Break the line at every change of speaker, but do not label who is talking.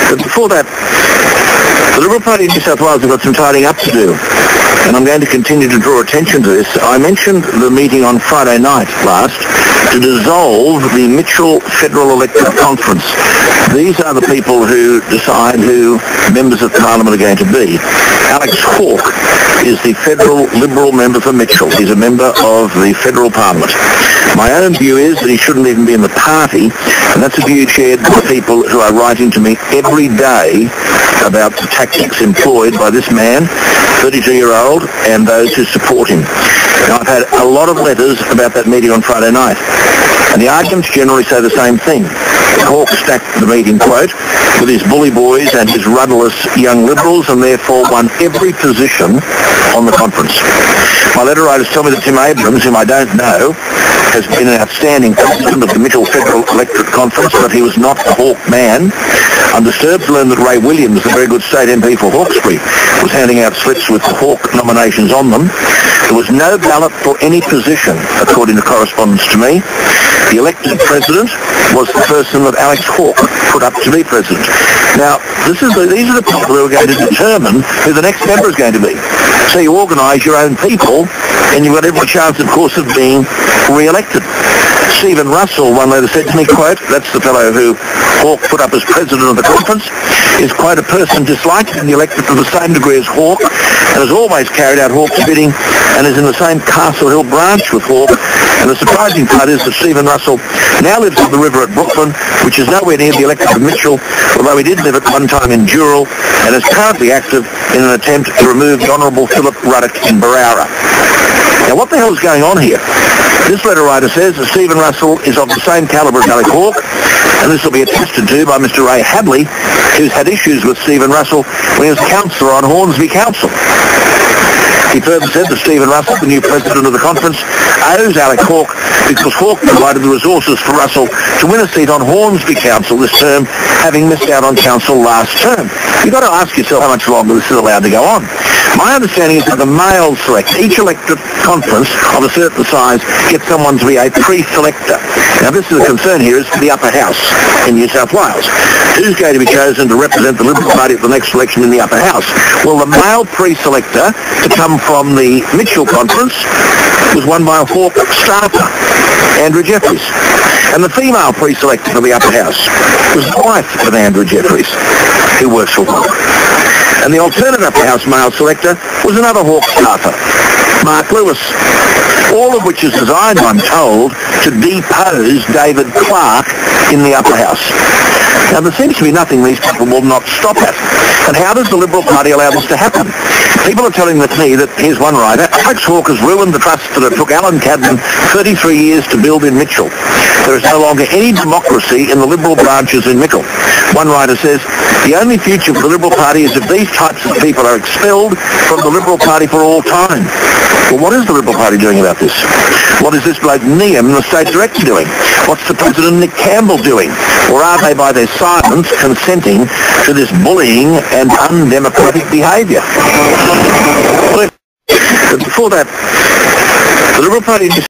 But before that, the Liberal Party in New South Wales have got some tidying up to do, and I'm going to continue to draw attention to this. I mentioned the meeting on Friday night last to dissolve the Mitchell Federal Electorate Conference. These are the people who decide who members of Parliament are going to be. Alex Hawke is the federal Liberal member for Mitchell. He's a member of the federal Parliament. My own view is that he shouldn't even be in the party, and that's a view shared by people who are writing to me every day about the tactics employed by this man, 32-year-old, and those who support him. Now, I've had a lot of letters about that meeting on Friday night, and the arguments generally say the same thing. Hawke stacked the meeting, quote, with his bully boys and his rudderless young Liberals, and therefore won every position on the conference. My letter writers tell me that Tim Abrams, whom I don't know, has been an outstanding president of the Mitchell Federal Electorate Conference, but he was not a Hawke man. I'm disturbed to learn that Ray Williams, the very good state MP for Hawkesbury, was handing out slips with the Hawke nominations on them. There was no ballot for any position, according to correspondence to me. The elected president was the person that Alex Hawke put up to be president. Now, these are the people who are going to determine who the next member is going to be. So you organise your own people, and you've got every chance, of course, of being re-elected. Stephen Russell, one letter said to me, quote, that's the fellow who Hawke put up as president of the conference, is quite a person disliked in the electorate to the same degree as Hawke, and has always carried out Hawke's bidding, and is in the same Castle Hill branch with Hawke. And the surprising part is that Stephen Russell now lives on the river at Brooklyn, which is nowhere near the electorate of Mitchell, although he did live at one time in Dural, and is currently active in an attempt to remove the Honourable Philip Ruddock in Barara. Now, what the hell is going on here? This letter writer says that Stephen Russell is of the same calibre as Alex Hawke, and this will be attested to by Mr Ray Hadley, who's had issues with Stephen Russell when he was councillor on Hornsby Council. He further said that Stephen Russell, the new president of the conference, owes Alex Hawke because Hawke provided the resources for Russell to win a seat on Hornsby Council this term, having missed out on council last term. You've got to ask yourself how much longer this is allowed to go on. My understanding is that the male select, each electorate conference of a certain size gets someone to be a pre-selector. Now, this is a concern here is for the upper house in New South Wales. Who's going to be chosen to represent the Liberal Party at the next election in the upper house? Well, the male pre-selector to come from the Mitchell conference was won by a Hawke staffer, Andrew Jeffries. And the female pre-selector for the upper house was the wife of Andrew Jeffries, who works for Hawke. And the alternate upper house male selector was another Hawke staffer, Mark Lewis. All of which is designed, I'm told, to depose David Clark in the upper house. Now, there seems to be nothing these people will not stop at. And how does the Liberal Party allow this to happen? People are telling me that, here's one writer, Alex Hawke has ruined the trust that it took Alan Cadman 33 years to build in Mitchell. There is no longer any democracy in the Liberal branches in Mitchell. One writer says, the only future for the Liberal Party is if these types of people are expelled from the Liberal Party for all time. Well, what is the Liberal Party doing about this? What is this bloke Neame, the State Director, doing? What's the President Nick Campbell doing? Or are they, by their silence, consenting to this bullying and undemocratic behaviour? But before that, the Liberal Party